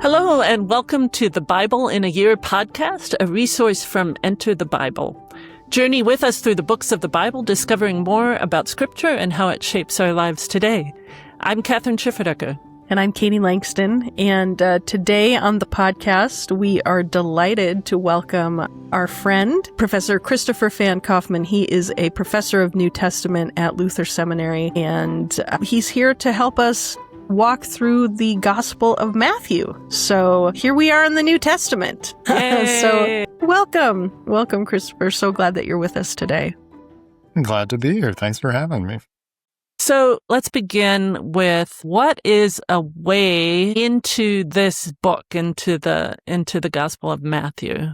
Hello, and welcome to the Bible in a Year podcast, a resource from Enter the Bible. Journey with us through the books of the Bible, discovering more about Scripture and how it shapes our lives today. I'm Kathryn Schifferdecker. And I'm Katie Langston. And today on the podcast, we are delighted to welcome our friend, Professor Kristofer Phan Coffman. He is a professor of New Testament at Luther Seminary, and he's here to help us walk through the Gospel of Matthew. So here we are in the New Testament. So welcome, Kristofer. So glad that you're with us today. I'm glad to be here. Thanks for having me. So let's begin with what is a way into this book, into the Gospel of Matthew?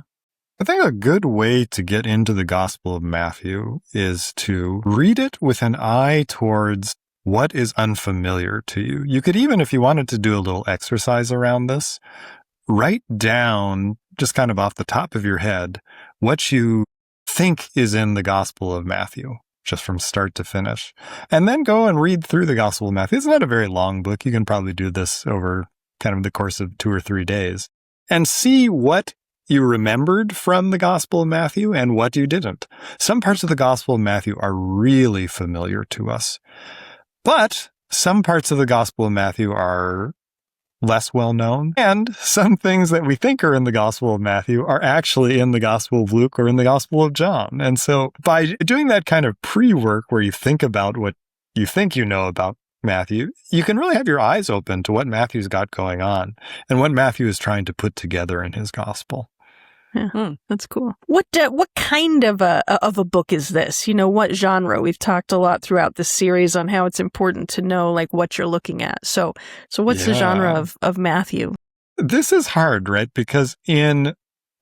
I think a good way to get into the Gospel of Matthew is to read it with an eye towards what is unfamiliar to you. You could even, if you wanted to do a little exercise around this, write down, just kind of off the top of your head, what you think is in the Gospel of Matthew, just from start to finish. And then go and read through the Gospel of Matthew. It's not a very long book. You can probably do this over kind of the course of 2 or 3 days and see what you remembered from the Gospel of Matthew and what you didn't. Some parts of the Gospel of Matthew are really familiar to us, but some parts of the Gospel of Matthew are less well known, and some things that we think are in the Gospel of Matthew are actually in the Gospel of Luke or in the Gospel of John. And so by doing that kind of pre-work where you think about what you think you know about Matthew, you can really have your eyes open to what Matthew's got going on and what Matthew is trying to put together in his Gospel. Yeah, that's cool. What kind of a book is this? You know, what genre? We've talked a lot throughout this series on how it's important to know like what you're looking at. So what's the genre of Matthew? This is hard, right? Because in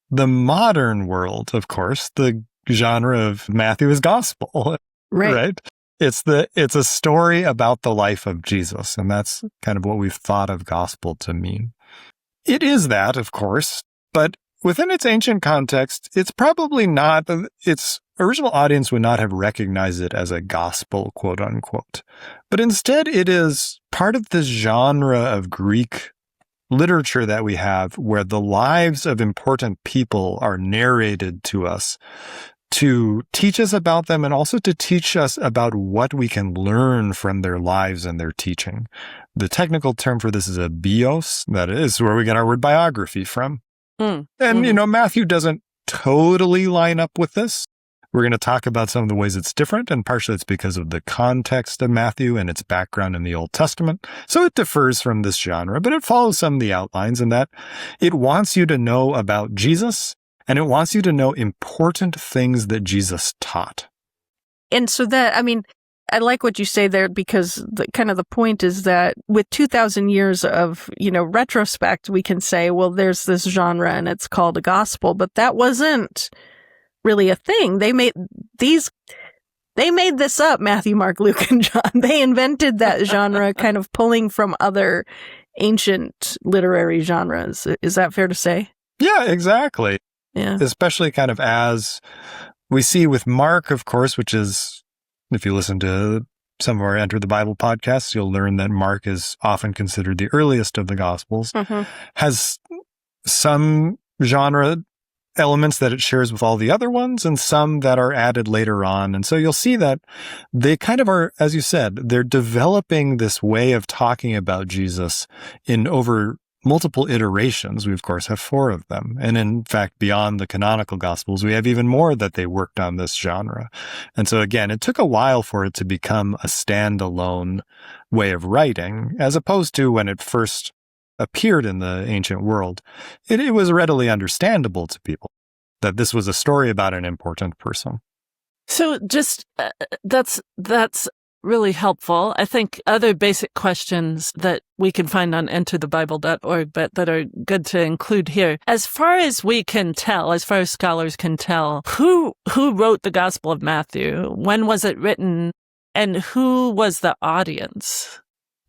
the modern world, of course, the genre of Matthew is gospel, right? It's a story about the life of Jesus, and that's kind of what we've thought of gospel to mean. It is that, of course, but within its ancient context, it's probably not, its original audience would not have recognized it as a gospel, quote unquote. But instead, it is part of this genre of Greek literature that we have where the lives of important people are narrated to us to teach us about them and also to teach us about what we can learn from their lives and their teaching. The technical term for this is a bios. That is where we get our word biography from. And, you know, Matthew doesn't totally line up with this. We're going to talk about some of the ways it's different, and partially it's because of the context of Matthew and its background in the Old Testament. So it differs from this genre, but it follows some of the outlines in that it wants you to know about Jesus, and it wants you to know important things that Jesus taught. And so that, I mean, I like what you say there because the point is that with 2,000 years of, retrospect, we can say, well, there's this genre and it's called a gospel, but that wasn't really a thing. They made this up, Matthew, Mark, Luke, and John. They invented that genre kind of pulling from other ancient literary genres. Is that fair to say? Yeah, exactly. Yeah. Especially kind of as we see with Mark, of course, which is, if you listen to some of our Enter the Bible podcasts, you'll learn that Mark is often considered the earliest of the Gospels, has some genre elements that it shares with all the other ones and some that are added later on. And so you'll see that they kind of are, as you said, they're developing this way of talking about Jesus in over multiple iterations. We, of course, have 4 of them. And in fact, beyond the canonical Gospels, we have even more that they worked on this genre. And so again, it took a while for it to become a standalone way of writing, as opposed to when it first appeared in the ancient world. It was readily understandable to people that this was a story about an important person. So just, that's really helpful. I think other basic questions that we can find on enterthebible.org, but that are good to include here. As far as we can tell, as far as scholars can tell, who wrote the Gospel of Matthew? When was it written? And who was the audience?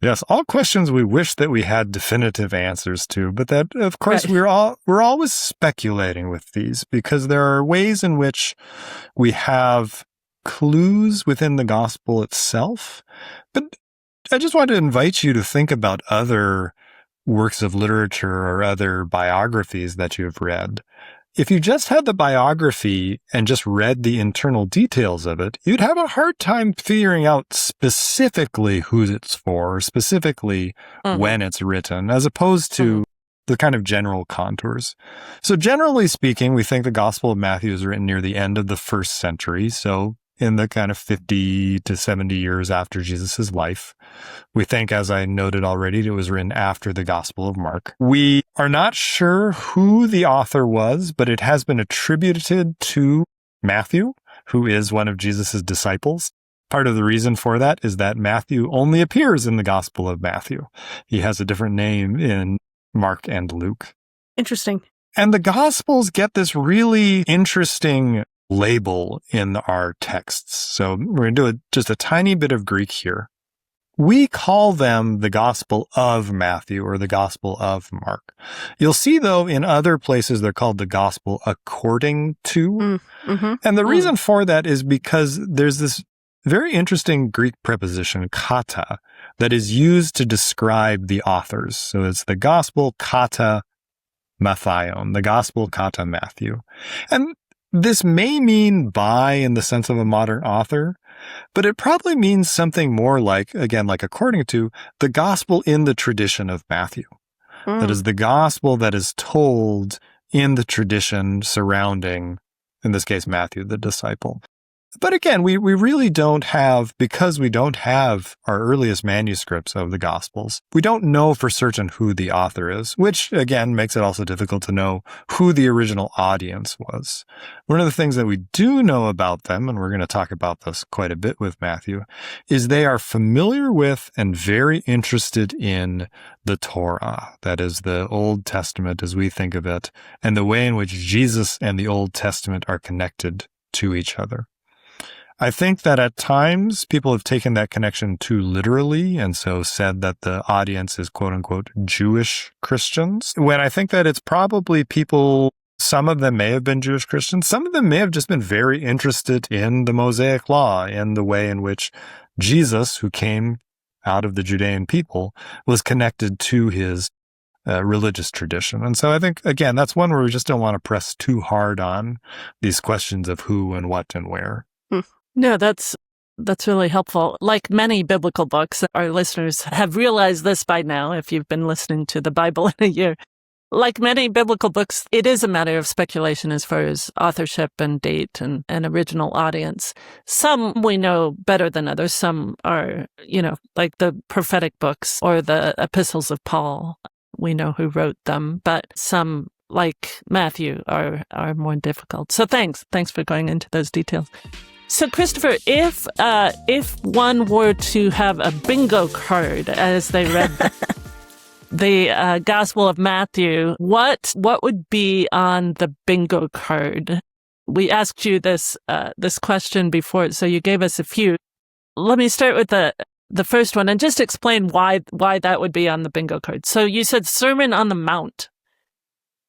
Yes, all questions we wish that we had definitive answers to, but that, of course, we're always speculating with these because there are ways in which we have clues within the gospel itself. But I just want to invite you to think about other works of literature or other biographies that you've read. If you just had the biography and just read the internal details of it, you'd have a hard time figuring out specifically who it's for, or specifically when it's written, as opposed to the kind of general contours. So generally speaking, we think the Gospel of Matthew is written near the end of the first century, so in the kind of 50 to 70 years after Jesus' life. We think, as I noted already, it was written after the Gospel of Mark. We are not sure who the author was, but it has been attributed to Matthew, who is one of Jesus' disciples. Part of the reason for that is that Matthew only appears in the Gospel of Matthew. He has a different name in Mark and Luke. Interesting. And the Gospels get this really interesting label in our texts. So we're going to do just a tiny bit of Greek here. We call them the Gospel of Matthew or the Gospel of Mark. You'll see, though, in other places they're called the Gospel according to. And the reason for that is because there's this very interesting Greek preposition, kata, that is used to describe the authors. So it's the Gospel kata Matthaion, the Gospel kata Matthew. And this may mean by in the sense of a modern author, but it probably means something more like, again, like according to, the gospel in the tradition of Matthew. That is the gospel that is told in the tradition surrounding, in this case, Matthew, the disciple. But again, we really don't have, because we don't have our earliest manuscripts of the Gospels, we don't know for certain who the author is, which again makes it also difficult to know who the original audience was. One of the things that we do know about them, and we're going to talk about this quite a bit with Matthew, is they are familiar with and very interested in the Torah, that is the Old Testament as we think of it, and the way in which Jesus and the Old Testament are connected to each other. I think that at times people have taken that connection too literally and so said that the audience is quote unquote Jewish Christians, when I think that it's probably people, some of them may have been Jewish Christians, some of them may have just been very interested in the Mosaic Law, in the way in which Jesus, who came out of the Judean people, was connected to his religious tradition. And so I think, again, that's one where we just don't want to press too hard on these questions of who and what and where. No, that's really helpful. Like many biblical books, our listeners have realized this by now, if you've been listening to the Bible in a year. Like many biblical books, it is a matter of speculation as far as authorship and date and original audience. Some we know better than others. Some are, like the prophetic books or the epistles of Paul. We know who wrote them, but some, like Matthew, are more difficult. So thanks for going into those details. So, Kristofer, if one were to have a bingo card as they read the Gospel of Matthew, what would be on the bingo card? We asked you this question before, so you gave us a few. Let me start with the first one and just explain why that would be on the bingo card. So you said Sermon on the Mount.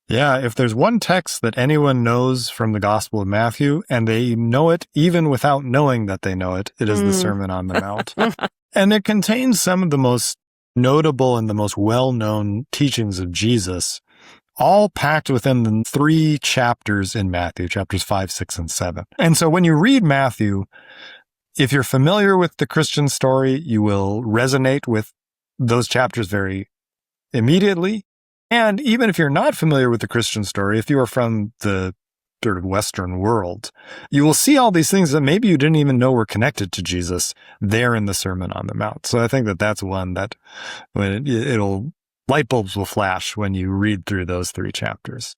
Yeah, if there's one text that anyone knows from the Gospel of Matthew, and they know it even without knowing that they know it, it is the Sermon on the Mount. And it contains some of the most notable and the most well-known teachings of Jesus, all packed within the 3 chapters in Matthew, chapters 5, 6, and 7. And so when you read Matthew, if you're familiar with the Christian story, you will resonate with those chapters very immediately. And even if you're not familiar with the Christian story, if you are from the sort of Western world, you will see all these things that maybe you didn't even know were connected to Jesus there in the Sermon on the Mount. So I think that that's one that when it'll light bulbs will flash when you read through those 3 chapters.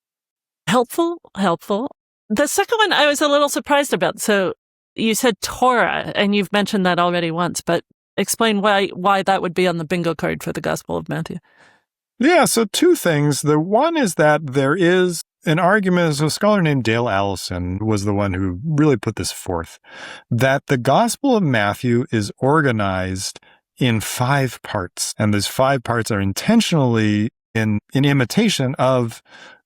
Helpful. The second one I was a little surprised about. So you said Torah, and you've mentioned that already once, but explain why that would be on the bingo card for the Gospel of Matthew. Yeah, so 2 things. The one is that there is an argument, so a scholar named Dale Allison was the one who really put this forth, that the Gospel of Matthew is organized in 5 parts. And those 5 parts are intentionally in imitation of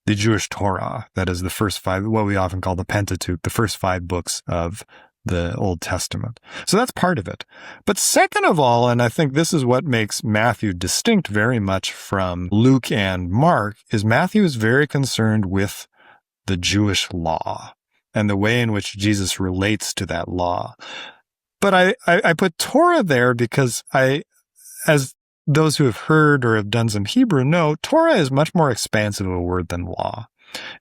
the Jewish Torah. That is the first 5, what we often call the Pentateuch, the first 5 books of the Old Testament. So that's part of it. But second of all, and I think this is what makes Matthew distinct very much from Luke and Mark, is Matthew is very concerned with the Jewish law and the way in which Jesus relates to that law. But I put Torah there because as those who have heard or have done some Hebrew know, Torah is much more expansive of a word than law.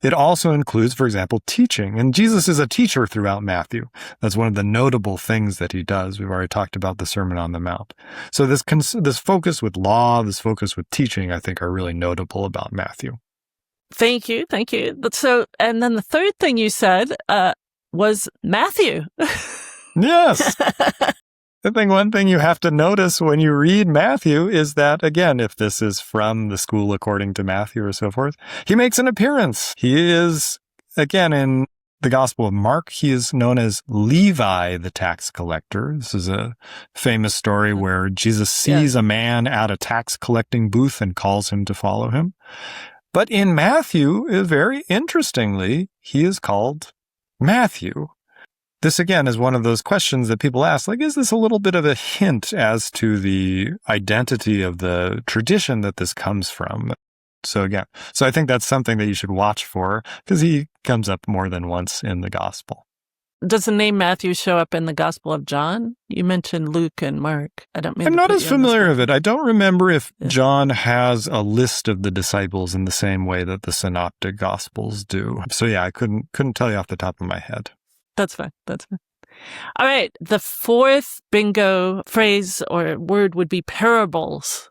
It also includes, for example, teaching. And Jesus is a teacher throughout Matthew. That's one of the notable things that he does. We've already talked about the Sermon on the Mount. So this focus with law, this focus with teaching, I think are really notable about Matthew. Thank you. Thank you. So, and then the third thing you said was Matthew. Yes. I think one thing you have to notice when you read Matthew is that, again, if this is from the school according to Matthew or so forth, he makes an appearance. He is, again, in the Gospel of Mark, he is known as Levi, the tax collector. This is a famous story where Jesus sees a man at a tax collecting booth and calls him to follow him. But in Matthew, very interestingly, he is called Matthew. This, again, is one of those questions that people ask, like, is this a little bit of a hint as to the identity of the tradition that this comes from? So I think that's something that you should watch for because he comes up more than once in the gospel. Does the name Matthew show up in the Gospel of John? You mentioned Luke and Mark. I'm not as familiar with it. I don't remember if John has a list of the disciples in the same way that the synoptic gospels do. So I couldn't tell you off the top of my head. That's fine. All right. The fourth bingo phrase or word would be parables.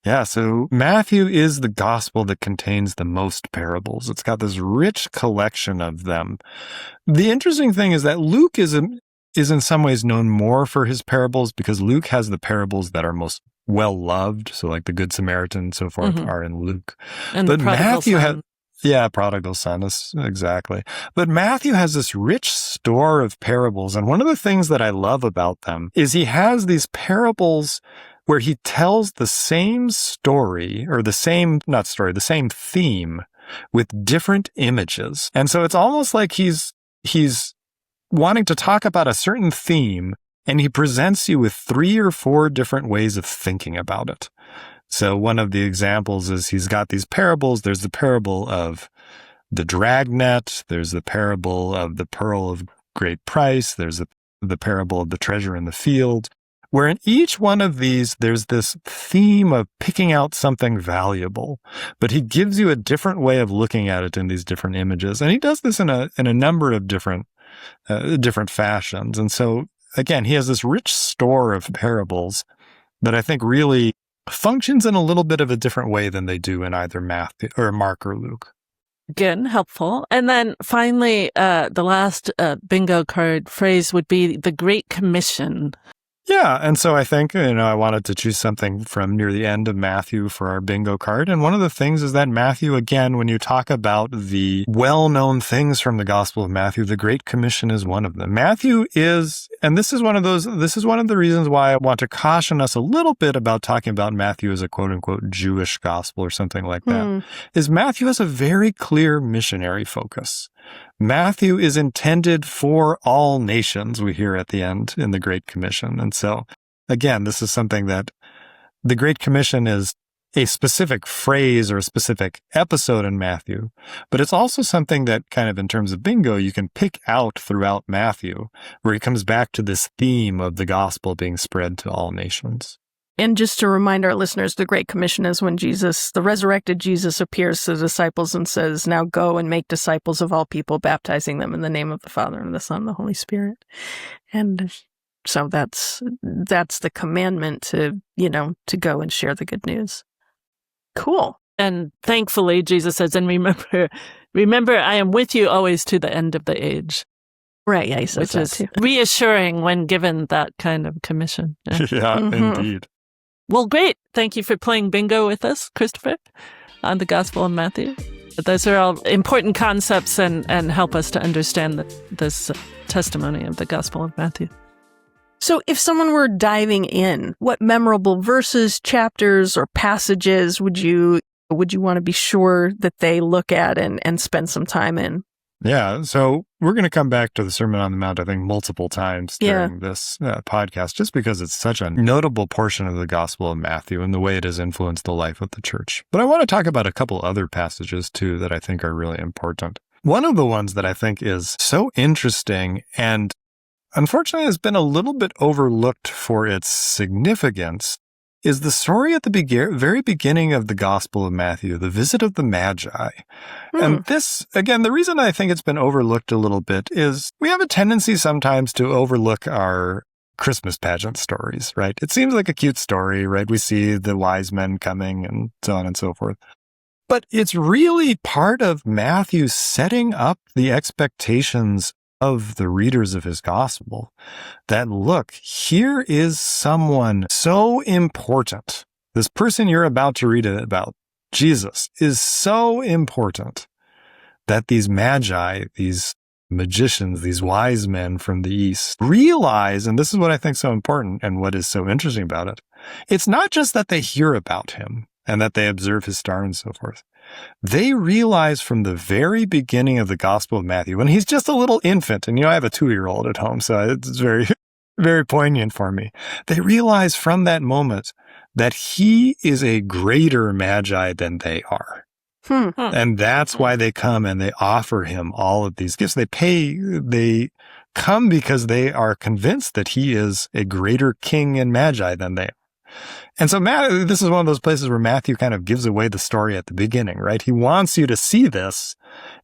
Yeah, so Matthew is the gospel that contains the most parables. It's got this rich collection of them. The interesting thing is that Luke is in some ways known more for his parables because Luke has the parables that are most well-loved. So like the Good Samaritan and so forth are in Luke. And but Matthew has... Yeah, prodigal son, exactly. But Matthew has this rich store of parables. And one of the things that I love about them is he has these parables where he tells the same story or the same theme with different images. And so it's almost like he's wanting to talk about a certain theme and he presents you with 3 or 4 different ways of thinking about it. So one of the examples is he's got these parables. There's the parable of the dragnet. There's the parable of the pearl of great price. There's the parable of the treasure in the field, where in each one of these, there's this theme of picking out something valuable. But he gives you a different way of looking at it in these different images. And he does this in a number of different fashions. And so, again, he has this rich store of parables that I think really functions in a little bit of a different way than they do in either Matthew or Mark or Luke. Again, helpful. And then finally, the last bingo card phrase would be the Great Commission. Yeah, and so I think, I wanted to choose something from near the end of Matthew for our bingo card. And one of the things is that Matthew, again, when you talk about the well-known things from the Gospel of Matthew, the Great Commission is one of them. Matthew is, and this is one of the reasons why I want to caution us a little bit about talking about Matthew as a quote-unquote Jewish gospel or something like that, is Matthew has a very clear missionary focus. Matthew is intended for all nations, we hear at the end in the Great Commission. And so, again, this is something that the Great Commission is a specific phrase or a specific episode in Matthew, but it's also something that kind of in terms of bingo, you can pick out throughout Matthew, where he comes back to this theme of the gospel being spread to all nations. And just to remind our listeners, the Great Commission is when the resurrected Jesus appears to the disciples and says, now go and make disciples of all people, baptizing them in the name of the Father and the Son and the Holy Spirit. And so that's the commandment to go and share the good news. Cool. And thankfully, Jesus says, and remember, I am with you always to the end of the age. Right, yeah, he says which that is too. Reassuring when given that kind of commission. Yeah, indeed. Well, great. Thank you for playing bingo with us, Kristofer, on the Gospel of Matthew. Those are all important concepts and help us to understand this testimony of the Gospel of Matthew. So if someone were diving in, what memorable verses, chapters, or passages would you want to be sure that they look at and spend some time in? Yeah, so we're going to come back to the Sermon on the Mount, I think, multiple times during this podcast, just because it's such a notable portion of the Gospel of Matthew and the way it has influenced the life of the church. But I want to talk about a couple other passages, too, that I think are really important. One of the ones that I think is so interesting and unfortunately has been a little bit overlooked for its significance is the story at the very beginning of the Gospel of Matthew, the visit of the Magi. And this, again, the reason I think it's been overlooked a little bit is we have a tendency sometimes to overlook our Christmas pageant stories, right? It seems like a cute story, right? We see the wise men coming and so on and so forth. But it's really part of Matthew setting up the expectations of the readers of his gospel that, look, here is someone so important. This person you're about to read about, Jesus, is so important that these magi, these magicians, these wise men from the East realize, and this is what I think is so important and what is so interesting about it, it's not just that they hear about him and that they observe his star and so forth. They realize from the very beginning of the Gospel of Matthew, when he's just a little infant, and I have a 2-year-old at home, so it's very, very poignant for me. They realize from that moment that he is a greater magi than they are. And that's why they come and they offer him all of these gifts. They come because they are convinced that he is a greater king and magi than they are. And so this is one of those places where Matthew kind of gives away the story at the beginning, right? He wants you to see this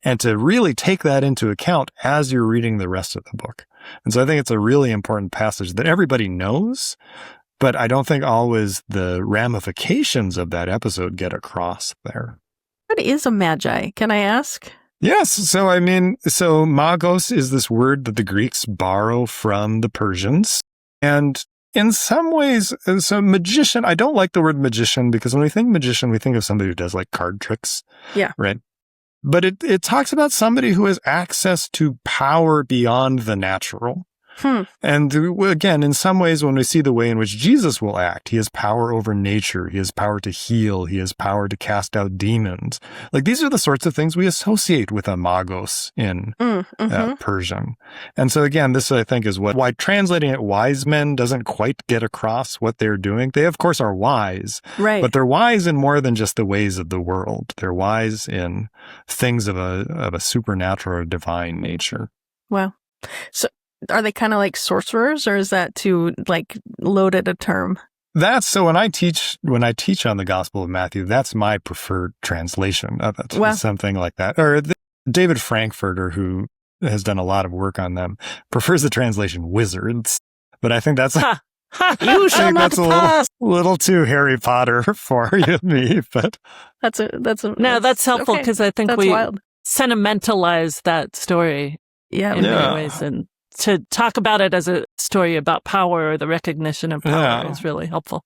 and to really take that into account as you're reading the rest of the book. And so I think it's a really important passage that everybody knows, but I don't think always the ramifications of that episode get across there. What is a magi? Can I ask? Yes. So magos is this word that the Greeks borrow from the Persians. And in some ways, so magician, I don't like the word magician because when we think magician, we think of somebody who does like card tricks. Yeah. Right. But it talks about somebody who has access to power beyond the natural. And again, in some ways, when we see the way in which Jesus will act, he has power over nature. He has power to heal. He has power to cast out demons. Like these are the sorts of things we associate with a magos in Persian. And so again, this I think is why translating it wise men doesn't quite get across what they're doing. They of course are wise, right? But they're wise in more than just the ways of the world. They're wise in things of a supernatural or divine nature. Wow. So are they kind of like sorcerers, or is that too like loaded a term? That's so when I teach on the Gospel of Matthew, that's my preferred translation of it. Wow. Something like that. Or David Frankfurter, who has done a lot of work on them, prefers the translation wizards. But I think that's you shall not pass. A little too Harry Potter for you and me. But that's helpful because I think we sentimentalize that story in many ways, and to talk about it as a story about power or the recognition of power is really helpful.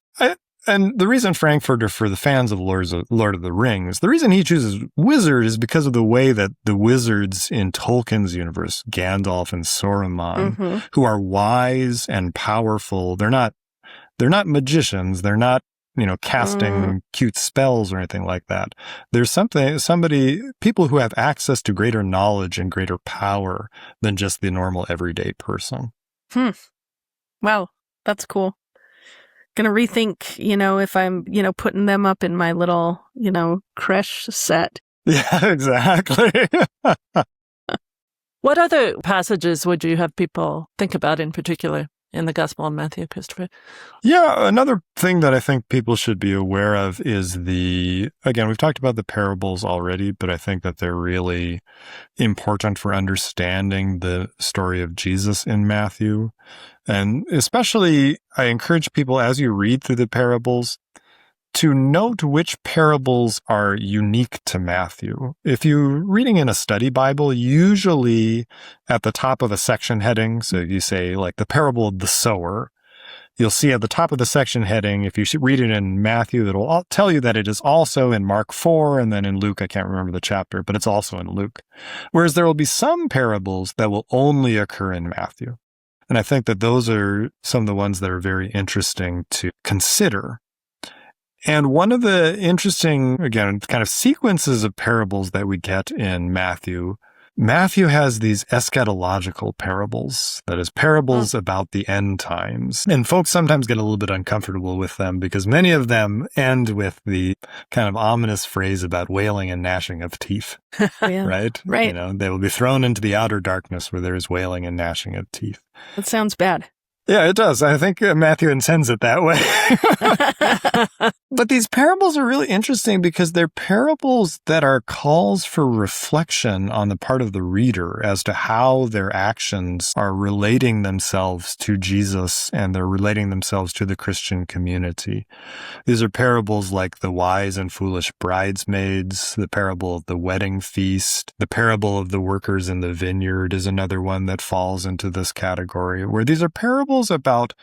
And the reason Frankfurter, for the fans of Lord of the Rings, the reason he chooses wizard is because of the way that the wizards in Tolkien's universe, Gandalf and Saruman, who are wise and powerful, they're not magicians. They're not, casting cute spells or anything like that. There's people who have access to greater knowledge and greater power than just the normal everyday person. Wow, that's cool. Gonna rethink, if I'm, putting them up in my little, creche set. Yeah, exactly. What other passages would you have people think about in particular in the Gospel of Matthew, Kristofer? Yeah, another thing that I think people should be aware of is again, we've talked about the parables already, but I think that they're really important for understanding the story of Jesus in Matthew. And especially, I encourage people as you read through the parables to note which parables are unique to Matthew. If you're reading in a study Bible, usually at the top of a section heading, so you say like the parable of the sower, you'll see at the top of the section heading, if you read it in Matthew, it'll tell you that it is also in Mark 4, and then in Luke, I can't remember the chapter, but it's also in Luke. Whereas there will be some parables that will only occur in Matthew. And I think that those are some of the ones that are very interesting to consider. And one of the interesting, again, kind of sequences of parables that we get in Matthew Matthew has these eschatological parables, that is, parables about the end times. And folks sometimes get a little bit uncomfortable with them because many of them end with the kind of ominous phrase about wailing and gnashing of teeth, right? Right. You know, they will be thrown into the outer darkness where there is wailing and gnashing of teeth. That sounds bad. Yeah, it does. I think Matthew intends it that way. But these parables are really interesting because they're parables that are calls for reflection on the part of the reader as to how their actions are relating themselves to Jesus and they're relating themselves to the Christian community. These are parables like the wise and foolish bridesmaids, the parable of the wedding feast, the parable of the workers in the vineyard is another one that falls into this category, where these are parables about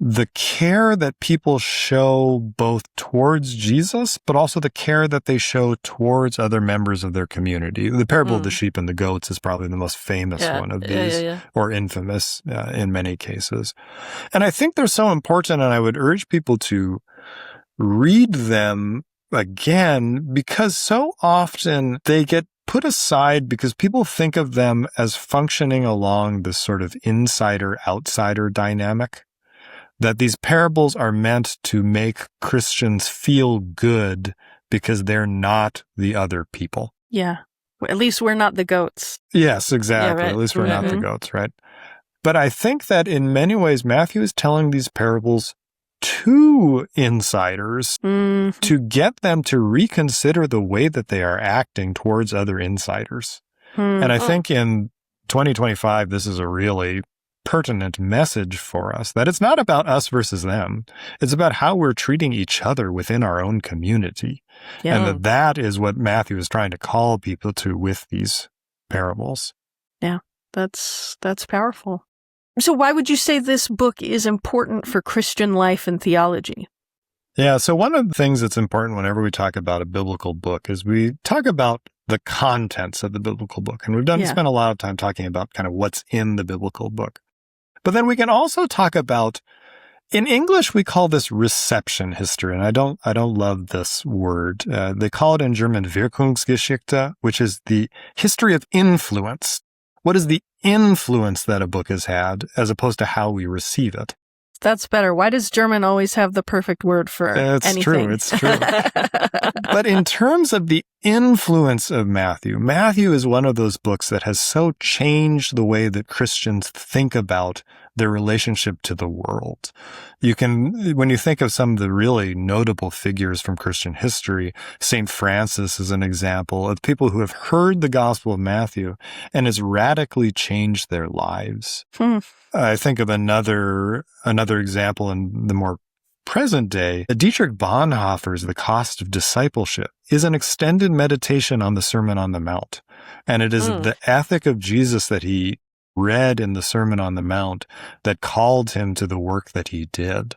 the care that people show both towards Jesus, but also the care that they show towards other members of their community. The parable of the sheep and the goats is probably the most famous one of these, or infamous in many cases. And I think they're so important, and I would urge people to read them again, because so often they get put aside because people think of them as functioning along this sort of insider-outsider dynamic, that these parables are meant to make Christians feel good because they're not the other people. Yeah. At least we're not the goats. Yes, exactly. Yeah, right. At least we're not the goats, right? But I think that in many ways, Matthew is telling these parables to insiders to get them to reconsider the way that they are acting towards other insiders. And I think in 2025, this is a really pertinent message for us, that it's not about us versus them. It's about how we're treating each other within our own community. Yeah. And that is what Matthew is trying to call people to with these parables. Yeah, that's powerful. So why would you say this book is important for Christian life and theology? Yeah, so one of the things that's important whenever we talk about a biblical book is we talk about the contents of the biblical book. And we've spent a lot of time talking about kind of what's in the biblical book. But then we can also talk about, in English, we call this reception history. And I don't love this word. They call it in German Wirkungsgeschichte, which is the history of influence. What is the influence that a book has had as opposed to how we receive it? That's better. Why does German always have the perfect word for anything? It's true. But in terms of the influence of Matthew is one of those books that has so changed the way that Christians think about their relationship to the world. You can, when you think of some of the really notable figures from Christian history, St. Francis is an example of people who have heard the Gospel of Matthew and has radically changed their lives. I think of another example in the more present day. Dietrich Bonhoeffer's The Cost of Discipleship is an extended meditation on the Sermon on the Mount. And it is the ethic of Jesus that he read in the Sermon on the Mount that called him to the work that he did.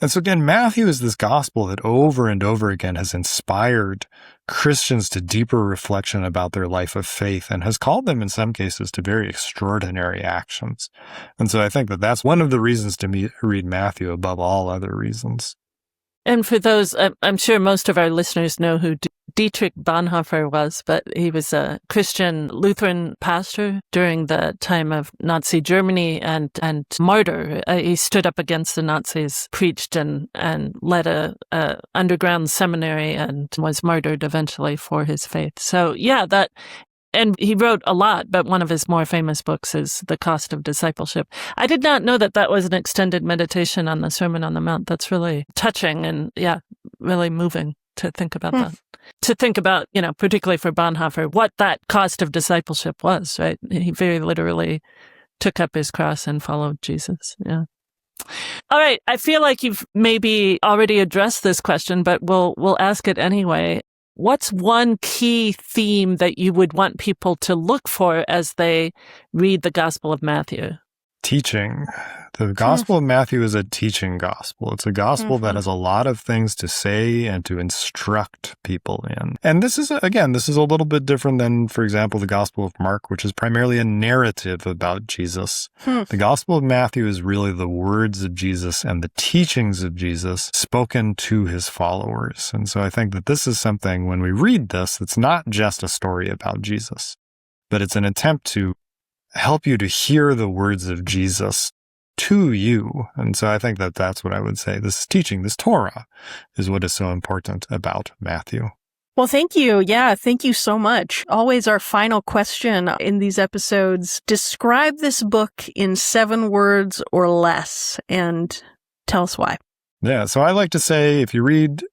And so again, Matthew is this gospel that over and over again has inspired Christians to deeper reflection about their life of faith and has called them in some cases to very extraordinary actions. And so I think that that's one of the reasons to read Matthew above all other reasons. And for those, I'm sure most of our listeners know who Dietrich Bonhoeffer was, but he was a Christian Lutheran pastor during the time of Nazi Germany and martyr. He stood up against the Nazis, preached and led a underground seminary and was martyred eventually for his faith. So yeah, and he wrote a lot, but one of his more famous books is The Cost of Discipleship. I did not know that was an extended meditation on the Sermon on the Mount. That's really touching and, really moving to think about that. To think about, particularly for Bonhoeffer, what that cost of discipleship was, right? He very literally took up his cross and followed Jesus. Yeah. All right. I feel like you've maybe already addressed this question, but we'll ask it anyway. What's one key theme that you would want people to look for as they read the Gospel of Matthew? Teaching. The Gospel of Matthew is a teaching gospel. It's a gospel that has a lot of things to say and to instruct people in. And this is a little bit different than, for example, the Gospel of Mark, which is primarily a narrative about Jesus. The Gospel of Matthew is really the words of Jesus and the teachings of Jesus spoken to his followers. And so I think that this is something, when we read this, it's not just a story about Jesus, but it's an attempt to help you to hear the words of Jesus to you. And so I think that that's what I would say. This teaching, this Torah, is what is so important about Matthew. Well, thank you. Yeah, thank you so much. Always our final question in these episodes. Describe this book in 7 words or less, and tell us why. Yeah, so I like to say, if you read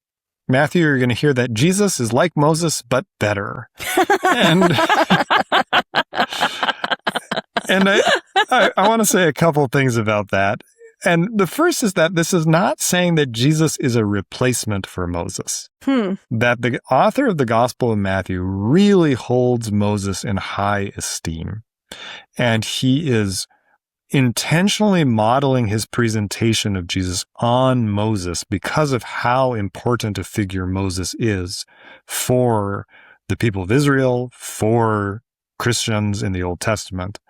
Matthew, you're going to hear that Jesus is like Moses, but better. And I want to say a couple things about that. And the first is that this is not saying that Jesus is a replacement for Moses. That the author of the Gospel of Matthew really holds Moses in high esteem. And he is intentionally modeling his presentation of Jesus on Moses because of how important a figure Moses is for the people of Israel, for Christians in the Old Testament.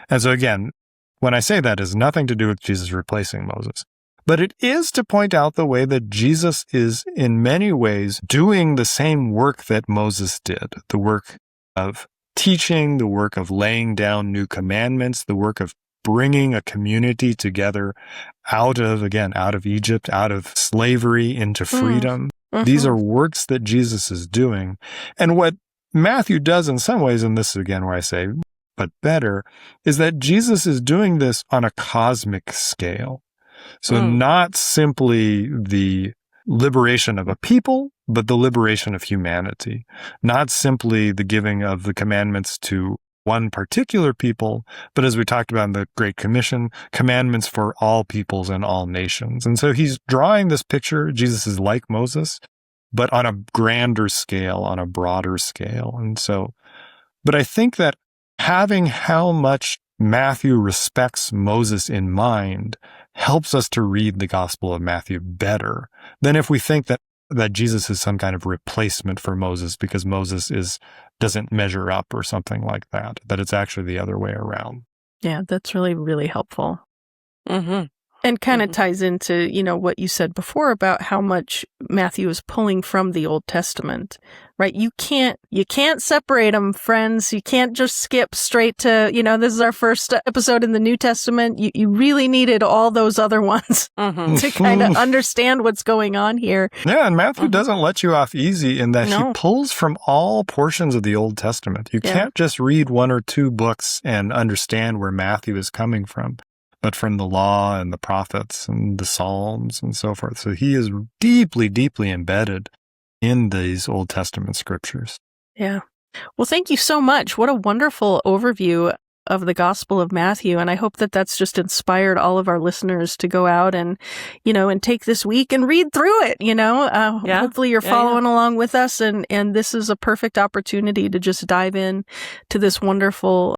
And so again, when I say that, it has nothing to do with Jesus replacing Moses. But it is to point out the way that Jesus is in many ways doing the same work that Moses did, the work of teaching, the work of laying down new commandments, the work of bringing a community together out of Egypt, out of slavery into freedom. These are works that Jesus is doing. And what Matthew does in some ways, and this is again where I say, but better, is that Jesus is doing this on a cosmic scale. So not simply the liberation of a people, but the liberation of humanity. Not simply the giving of the commandments to one particular people, but as we talked about in the Great Commission, commandments for all peoples and all nations. And so he's drawing this picture. Jesus is like Moses, but on a grander scale, on a broader scale. And so, but I think that having how much Matthew respects Moses in mind helps us to read the Gospel of Matthew better than if we think that Jesus is some kind of replacement for Moses because Moses doesn't measure up or something like that, that it's actually the other way around. Yeah, that's really, really helpful. And kind of ties into, what you said before about how much Matthew is pulling from the Old Testament, right? You can't separate them, friends. You can't just skip straight to, this is our first episode in the New Testament. You really needed all those other ones to kind of understand what's going on here. Yeah, and Matthew doesn't let you off easy in that he pulls from all portions of the Old Testament. You can't just read 1 or 2 books and understand where Matthew is coming from, but from the law and the prophets and the Psalms and so forth. So he is deeply, deeply embedded in these Old Testament scriptures. Yeah. Well, thank you so much. What a wonderful overview of the Gospel of Matthew. And I hope that that's just inspired all of our listeners to go out and, and take this week and read through it, Hopefully you're following along with us. And this is a perfect opportunity to just dive in to this wonderful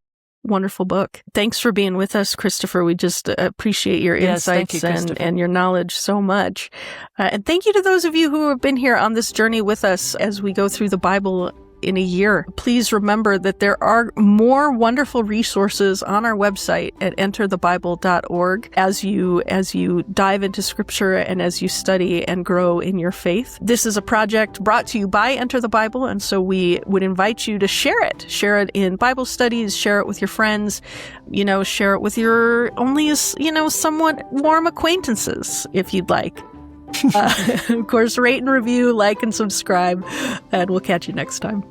book. Thanks for being with us, Kristofer. We just appreciate your insights and your knowledge so much. And thank you to those of you who have been here on this journey with us as we go through the Bible in a year. Please remember that there are more wonderful resources on our website at enterthebible.org as you dive into scripture and as you study and grow in your faith. This is a project brought to you by Enter the Bible, and so we would invite you to share it. Share it in Bible studies, share it with your friends, share it with your only, somewhat warm acquaintances if you'd like. Of course, rate and review, like and subscribe, and we'll catch you next time.